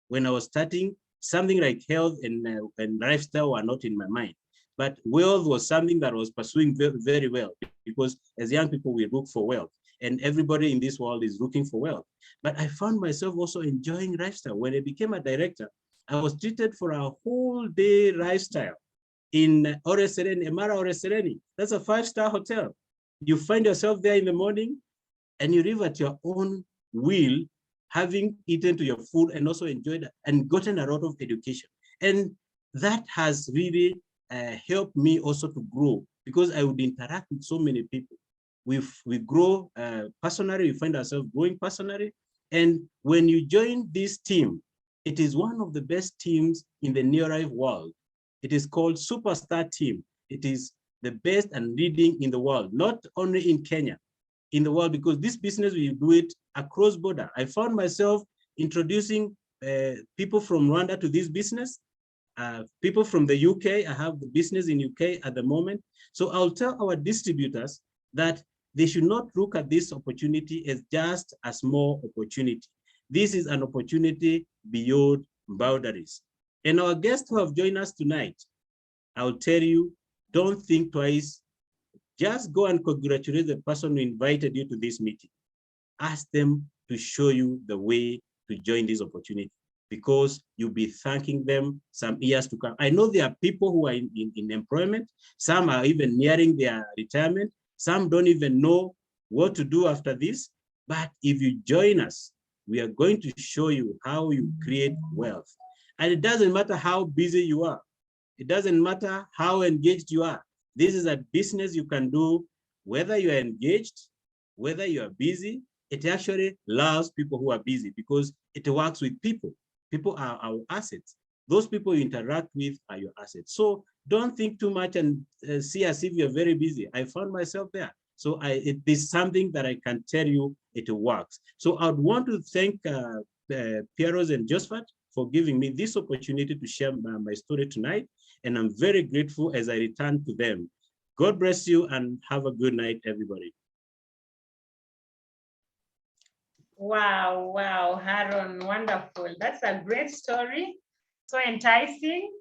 When I was starting, something like health and lifestyle were not in my mind. But wealth was something that I was pursuing very, very well, because as young people, we look for wealth, and everybody in this world is looking for wealth. But I found myself also enjoying lifestyle. When I became a director, I was treated for a whole day lifestyle in Ore Sereni, Emara Ore Sereni. That's a 5-star hotel. You find yourself there in the morning and you live at your own will, having eaten to your food and also enjoyed and gotten a lot of education. And that has really helped me also to grow, because I would interact with so many people. We grow personally, we find ourselves growing personally. And when you join this team, it is one of the best teams in the near-life world. It is called Superstar Team. It is the best and leading in the world, not only in Kenya, in the world, because this business, we do it across border. I found myself introducing people from Rwanda to this business, people from the UK. I have the business in UK at the moment. So I'll tell our distributors that they should not look at this opportunity as just a small opportunity. This is an opportunity beyond boundaries. And our guests who have joined us tonight, I'll tell you, don't think twice. Just go and congratulate the person who invited you to this meeting. Ask them to show you the way to join this opportunity, because you'll be thanking them some years to come. I know there are people who are in employment. Some are even nearing their retirement. Some don't even know what to do after this. But if you join us, we are going to show you how you create wealth. And it doesn't matter how busy you are. It doesn't matter how engaged you are. This is a business you can do whether you are engaged, whether you are busy. It actually loves people who are busy, because it works with people. People are our assets. Those people you interact with are your assets. So don't think too much and see as if you're very busy. I found myself there. So it is something that I can tell you it works. So I'd want to thank Pieros and Josephat for giving me this opportunity to share my story tonight. And I'm very grateful as I return to them. God bless you and have a good night, everybody. Wow, wow, Harun, wonderful. That's a great story. So enticing,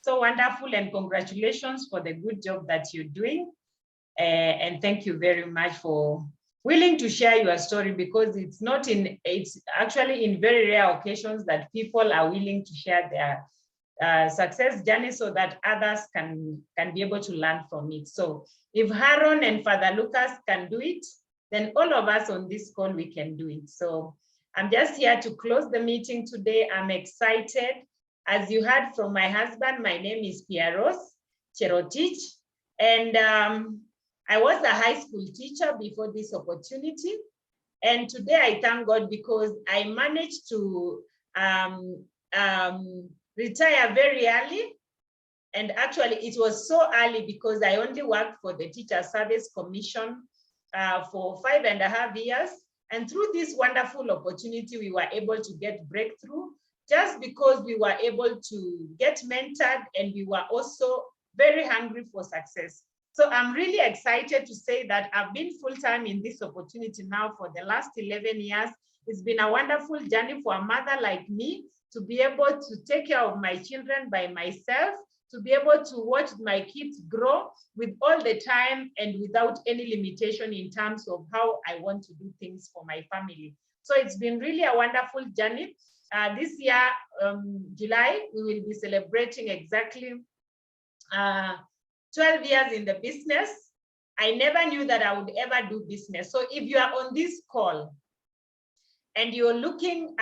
so wonderful, and congratulations for the good job that you're doing. And thank you very much for willing to share your story, because it's actually in very rare occasions that people are willing to share their success journey so that others can be able to learn from it. So if Harun and Father Lucas can do it, then all of us on this call, we can do it. So I'm just here to close the meeting today. I'm excited. As you heard from my husband, my name is Pieros Cherotich, and I was a high school teacher before this opportunity. And today I thank God because I managed to retire very early. And actually, it was so early because I only worked for the Teacher Service Commission for 5.5 years. And through this wonderful opportunity, we were able to get breakthrough just because we were able to get mentored and we were also very hungry for success. So I'm really excited to say that I've been full-time in this opportunity now for the last 11 years. It's been a wonderful journey for a mother like me to be able to take care of my children by myself, to be able to watch my kids grow with all the time and without any limitation in terms of how I want to do things for my family. So it's been really a wonderful journey. This year, July, we will be celebrating exactly 12 years in the business. I never knew that I would ever do business. So if you are on this call and you're looking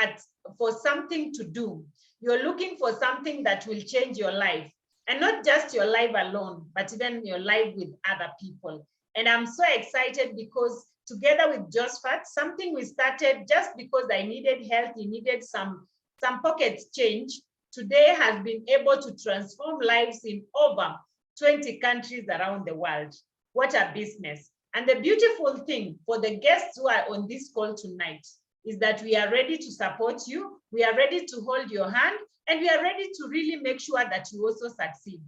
for something to do, you're looking for something that will change your life, and not just your life alone, but even your life with other people. And I'm so excited because together with Josephat, something we started just because I needed help, he needed some pockets change, today has been able to transform lives in over 20 countries around the world. What a business. And the beautiful thing for the guests who are on this call tonight is that we are ready to support you. We are ready to hold your hand, and we are ready to really make sure that you also succeed.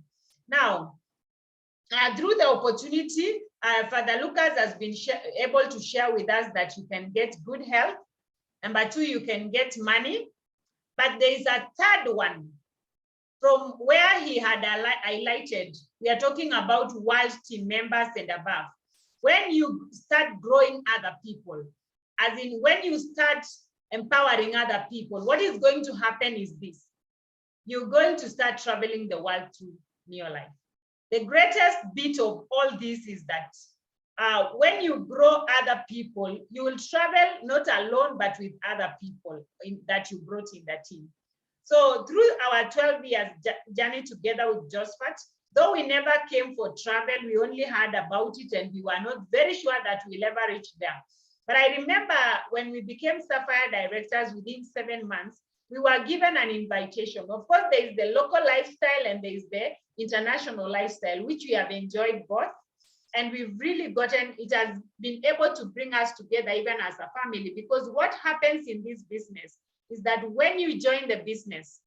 Now, through the opportunity, Father Lucas has been able to share with us that you can get good health. Number two, you can get money. But there is a third one. From where he had highlighted, we are talking about world team members and above. When you start growing other people, as in when you start empowering other people, what is going to happen is this. You're going to start traveling the world through your life. The greatest bit of all this is that when you grow other people, you will travel not alone, but with other people that you brought in the team. So through our 12 years journey together with Josephat, though we never came for travel, we only heard about it and we were not very sure that we'll ever reach there. But I remember when we became Sapphire directors within 7 months, we were given an invitation. Of course, there is the local lifestyle and there is the international lifestyle, which we have enjoyed both. And we've really gotten, it has been able to bring us together even as a family, because what happens in this business is that when you join the business,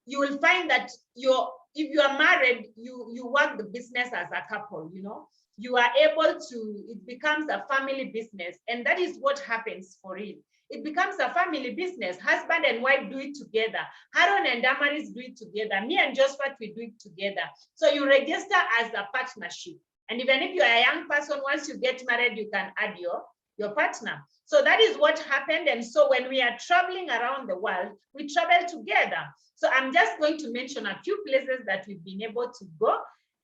you will find that if you are married, you work the business as a couple, you know. You are able to, it becomes a family business. And that is what happens for it. It becomes a family business. Husband and wife do it together. Harun and Damaris do it together. Me and Josephat, we do it together. So you register as a partnership. And even if you are a young person, once you get married, you can add your partner. So that is what happened. And so when we are traveling around the world, we travel together. So I'm just going to mention a few places that we've been able to go.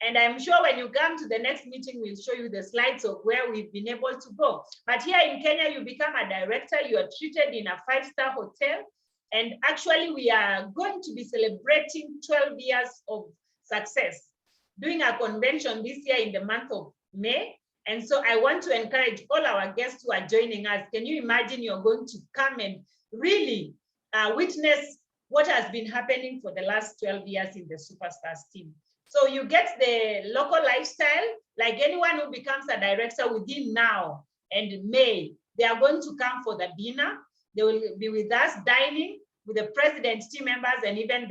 And I'm sure when you come to the next meeting, we'll show you the slides of where we've been able to go. But here in Kenya, you become a director, you are treated in a 5-star hotel. And actually, we are going to be celebrating 12 years of success, doing a convention this year in the month of May. And so I want to encourage all our guests who are joining us. Can you imagine you're going to come and really witness what has been happening for the last 12 years in the Superstars team? So you get the local lifestyle, like anyone who becomes a director within now and May, they are going to come for the dinner. They will be with us dining with the president's team members and even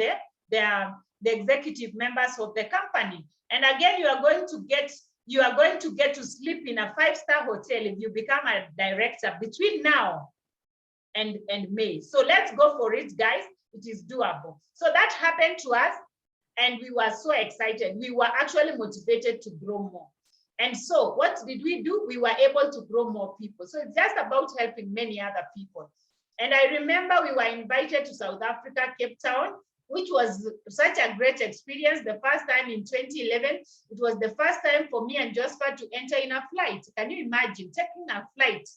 the executive members of the company. And again, you are going to get to sleep in a 5-star hotel if you become a director between now and May. So let's go for it, guys. It is doable. So that happened to us. And we were so excited. We were actually motivated to grow more. And so what did we do? We were able to grow more people. So it's just about helping many other people. And I remember we were invited to South Africa, Cape Town, which was such a great experience. The first time in 2011, it was the first time for me and Josephat to enter in a flight. Can you imagine taking a flight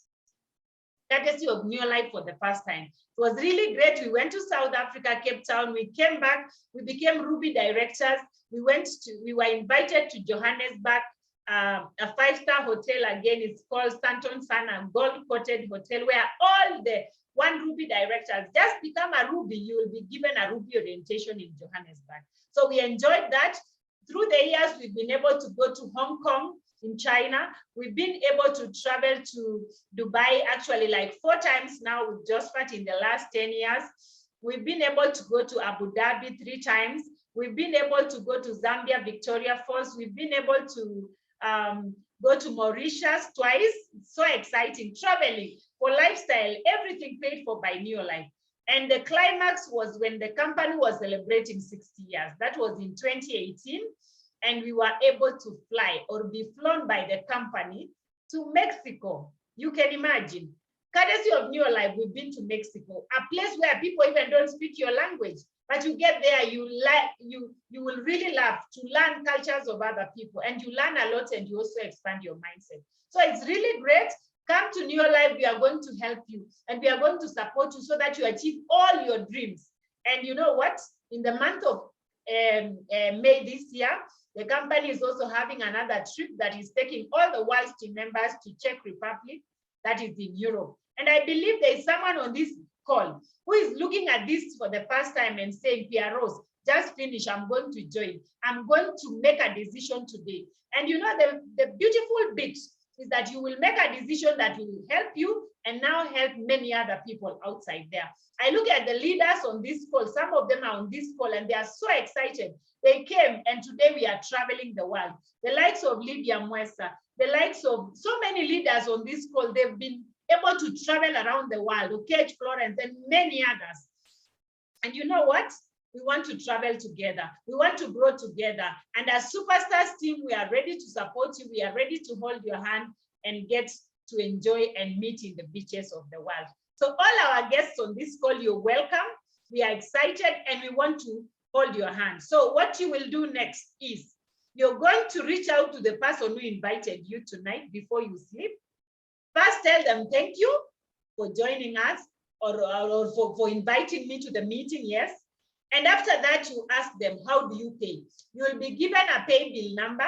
courtesy of New Life for the first time? It was really great. We went to South Africa, Cape Town. We came back. We became Ruby directors. We were invited to Johannesburg, a 5-star hotel. Again, it's called Stanton Sana Gold Coated Hotel, where all the 1 Ruby directors. Just become a Ruby, you will be given a Ruby orientation in Johannesburg. So we enjoyed that. Through the years, we've been able to go to Hong Kong in China. We've been able to travel to Dubai actually like 4 times now with Josphat in the last 10 years. We've been able to go to Abu Dhabi 3 times. We've been able to go to Zambia, Victoria Falls. We've been able to go to Mauritius twice. It's so exciting. Traveling for lifestyle, everything paid for by Neolife. And the climax was when the company was celebrating 60 years. That was in 2018. And we were able to fly or be flown by the company to Mexico. You can imagine. Courtesy of Neolife, we've been to Mexico, a place where people even don't speak your language. But you get there, you will really love to learn cultures of other people, and you learn a lot, and you also expand your mindset. So it's really great. Come to Neolife, we are going to help you, and we are going to support you so that you achieve all your dreams. And you know what? In the month of May this year, the company is also having another trip that is taking all the world's team members to Czech Republic, that is in Europe. And I believe there is someone on this call who is looking at this for the first time and saying, Pierre Rose, just finish, I'm going to join. I'm going to make a decision today. And you know, the beautiful bit is that you will make a decision that will help you and now help many other people outside there. I look at the leaders on this call, some of them are on this call and they are so excited. They came and today we are traveling the world. The likes of Lydia Mwesa, the likes of so many leaders on this call, they've been able to travel around the world, okay, Florence and many others. And you know what? We want to travel together. We want to grow together. And as Superstars team, we are ready to support you. We are ready to hold your hand and get to enjoy and meet in the beaches of the world. So all our guests on this call, you're welcome. We are excited and we want to hold your hand. So what you will do next is you're going to reach out to the person who invited you tonight before you sleep. First, tell them thank you for joining us or for inviting me to the meeting, yes. And after that, you ask them, how do you pay? You will be given a pay bill number.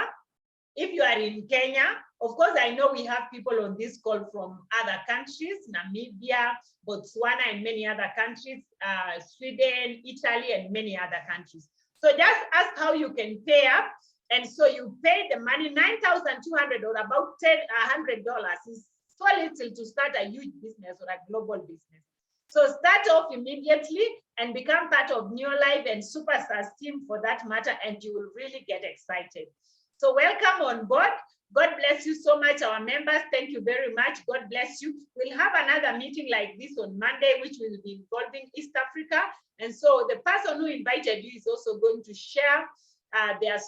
If you are in Kenya, of course, I know we have people on this call from other countries, Namibia, Botswana, and many other countries, Sweden, Italy, and many other countries. So just ask how you can pay up. And so you pay the money, $9,200 or about $100 is so little to start a huge business or a global business. So start off immediately and become part of Neolife and Superstars team for that matter, and you will really get excited. So welcome on board. God bless you so much, our members. Thank you very much. God bless you. We'll have another meeting like this on Monday, which will be involving East Africa. And so the person who invited you is also going to share the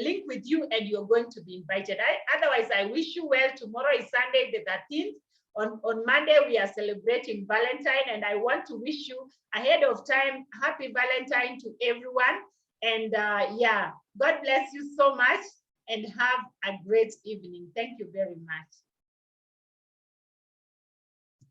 link with you, and you're going to be invited. Otherwise, I wish you well. Tomorrow is Sunday, the 13th. On Monday, we are celebrating Valentine, and I want to wish you ahead of time, happy Valentine to everyone. And yeah, God bless you so much and have a great evening. Thank you very much.